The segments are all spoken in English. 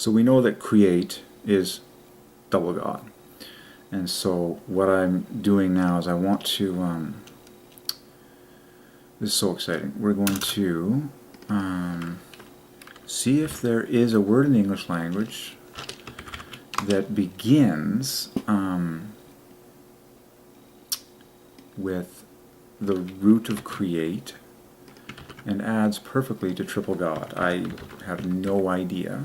So we know that create is double God. And so what I'm doing now is I want to, this is so exciting, we're going to see if there is a word in the English language that begins with the root of create and adds perfectly to triple God. I have no idea,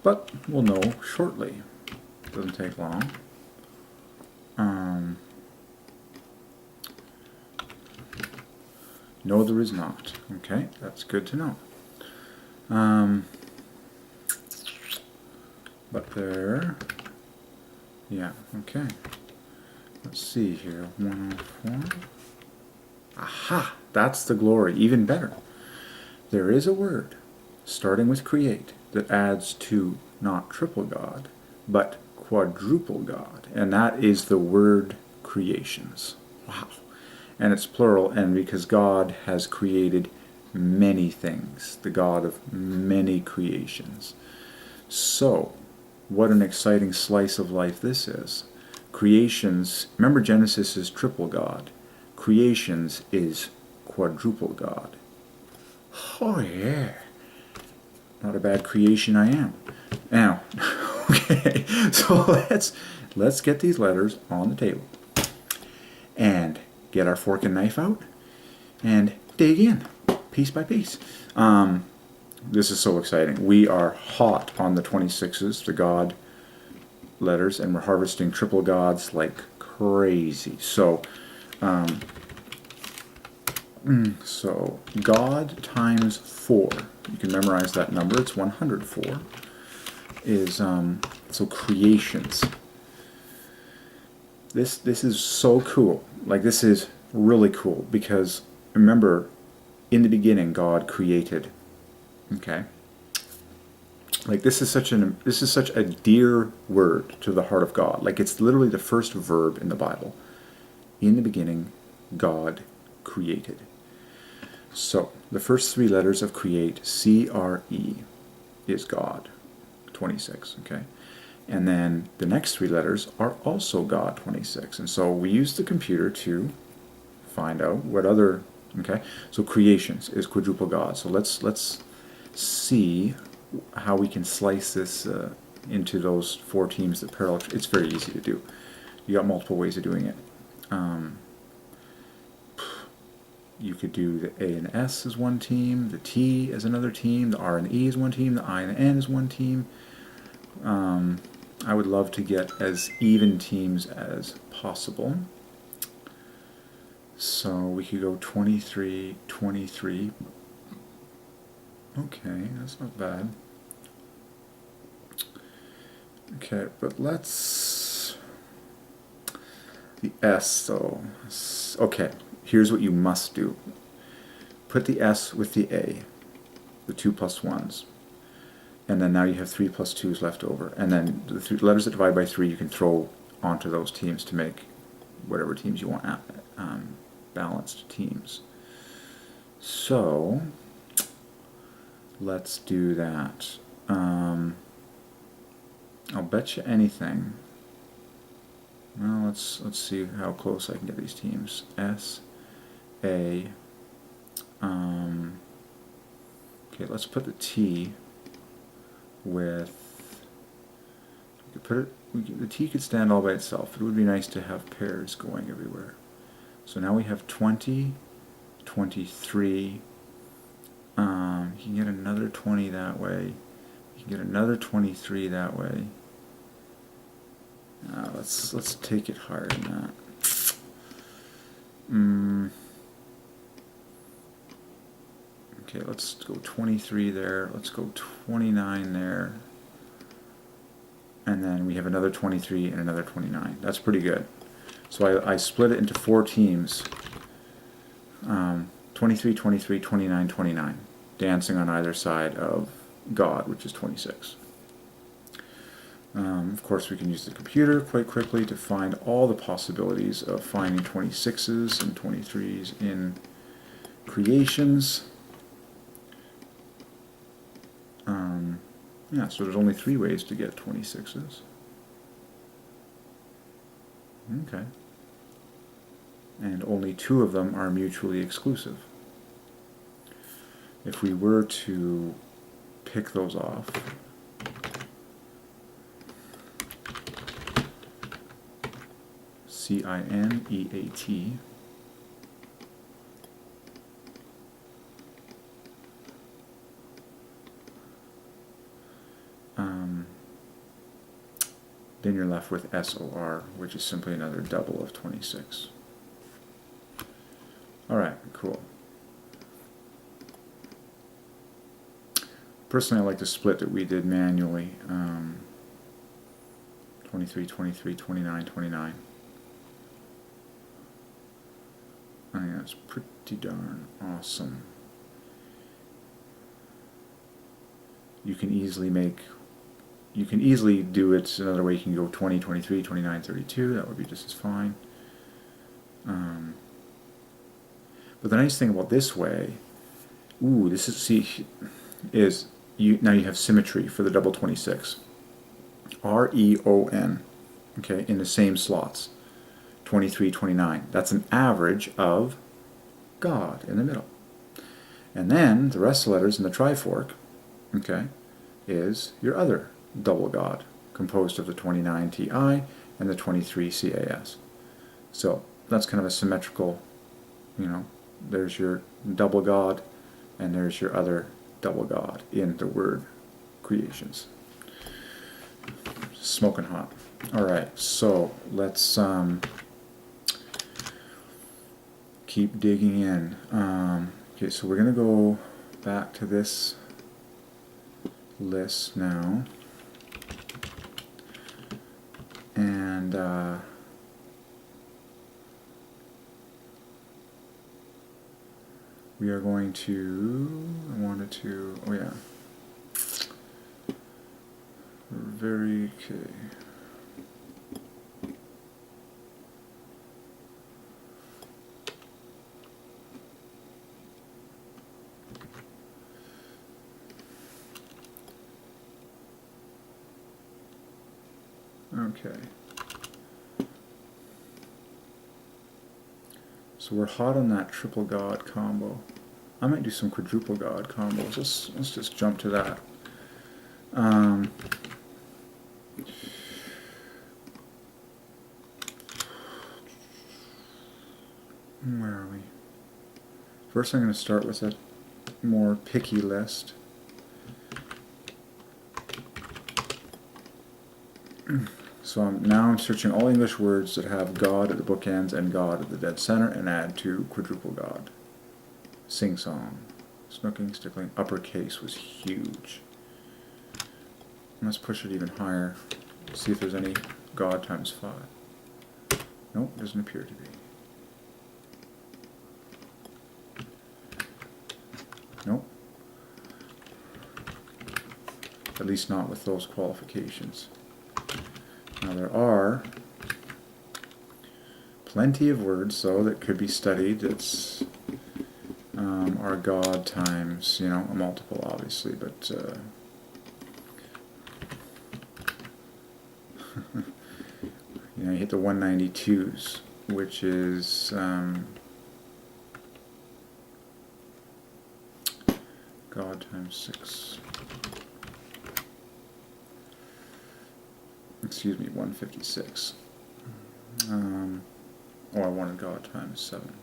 but we'll know shortly. Doesn't take long. No, there is not. Okay, that's good to know. But there, yeah, okay. Let's see here, 104. Aha, that's the glory, even better. There is a word, starting with create, that adds to not triple God, but quadruple God, and that is the word creations. Wow. And it's plural, and because God has created many things, the God of many creations. So, what an exciting slice of life this is. Creations, remember Genesis is triple God. Creations is quadruple God. Oh yeah. Not a bad creation I am. Now, okay, so let's get these letters on the table and get our fork and knife out and dig in piece by piece. This is so exciting. We are hot on the 26s, the God letters, and we're harvesting triple gods like crazy. So, so God times 4. You can memorize that number. It's 104. Is so creations. This is so cool. Like, this is really cool because remember, in the beginning God created. Okay. Like, this is such a dear word to the heart of God. Like, it's literally the first verb in the Bible. In the beginning, God created. So the first 3 letters of create, C-R-E, is God, 26. Okay. And then the next 3 letters are also God, 26. And so we use the computer to find out what other, okay, so creations is quadruple God. So let's see how we can slice this into those 4 teams that parallel. It's very easy to do. You got multiple ways of doing it. You could do the A and S as one team, the T as another team, the R and E as one team, the I and the N as one team. I would love to get as even teams as possible. So we could go 23, 23. Okay, that's not bad. Okay, but let's... The S, though. Okay, here's what you must do. Put the S with the A, the 2 plus 1s. And then now you have 3 plus 2s left over. And then the 3 letters that divide by 3 you can throw onto those teams to make whatever teams you want, balanced teams. So let's do that. I'll bet you anything. Well, let's see how close I can get these teams. S, A. Okay, let's put the T with. We could put it. The T could stand all by itself. It would be nice to have pairs going everywhere. So now we have 20, 23. You can get another 20 that way. You can get another 23 that way. Let's take it higher than that. Okay, let's go 23 there. Let's go 29 there. And then we have another 23 and another 29. That's pretty good. So I split it into 4 teams. 23, 23, 29, 29. Dancing on either side of God, which is 26. Of course, we can use the computer quite quickly to find all the possibilities of finding 26s and 23s in creations. Yeah, so there's only 3 ways to get 26s. Okay. And only 2 of them are mutually exclusive. If we were to pick those off, CINEAT, then you're left with SOR, which is simply another double of 26. Alright, cool. Personally, I like the split that we did manually. 23, 23, 29, 29. I think that's pretty darn awesome. You can easily do it another way. You can go 20, 23, 29, 32. That would be just as fine. But the nice thing about this way, now you have symmetry for the double 26. REON, okay, in the same slots. 23, 29. That's an average of God in the middle. And then the rest of the letters in the trifork, okay, is your other double God, composed of the 29 TI and the 23 CAS. So that's kind of a symmetrical, there's your double God, and there's your other double God in the word creations. Smoking hot. Alright, so let's keep digging in. Okay, so we're going to go back to this list now. And we are going to, oh yeah, okay. Okay. So we're hot on that triple God combo. I might do some quadruple God combos. Let's just jump to that. Where are we? First I'm going to start with a more picky list. So I'm searching all English words that have God at the bookends and God at the dead center, and add to quadruple God. Sing song, snooking, stickling, uppercase was huge. Let's push it even higher. See if there's any God times 5. Nope, doesn't appear to be. Nope. At least not with those qualifications. Now there are plenty of words, though, that could be studied. It's are God times, a multiple, obviously, but you hit the 192s, which is God times 6. Excuse me, 156. I wanted God times 7.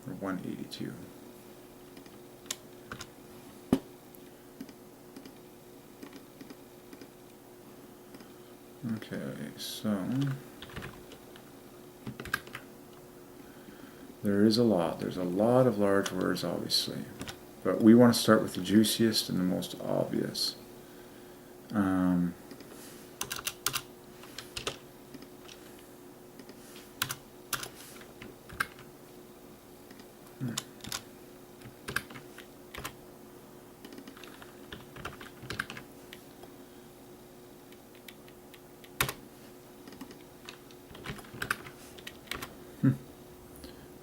Or 182. Okay, so there's a lot of large words, obviously, but we want to start with the juiciest and the most obvious.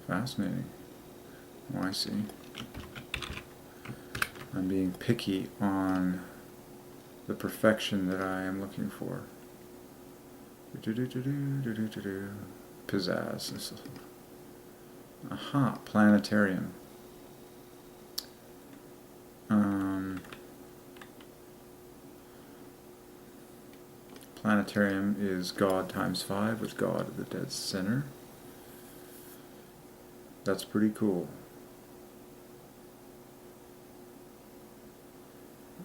Fascinating. Oh, I see. I'm being picky on the perfection that I am looking for. Pizzazz. Aha, planetarium. Planetarium is God times 5 with God at the dead center. That's pretty cool.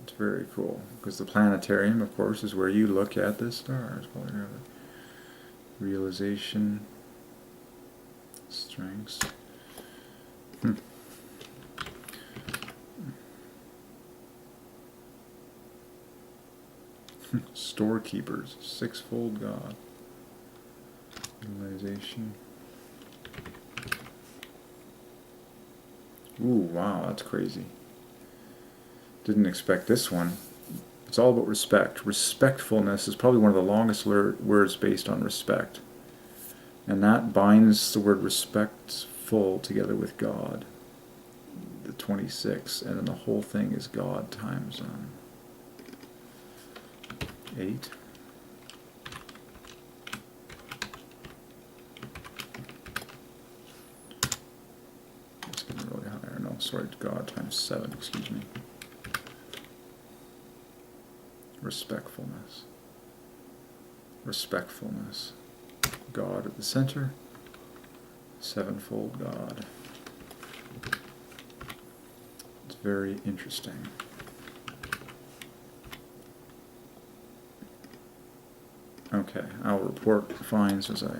It's very cool, because the planetarium, of course, is where you look at the stars. Realization, strengths. Storekeepers, sixfold God. Realization. Ooh, wow, that's crazy. Didn't expect this one. It's all about respect. Respectfulness is probably one of the longest words based on respect. And that binds the word respectful together with God. The 26, and then the whole thing is God times 8. It's getting really high. No, sorry, God times 7, excuse me. Respectfulness. Respectfulness. God at the center. Sevenfold God. It's very interesting. Okay, I'll report the finds as I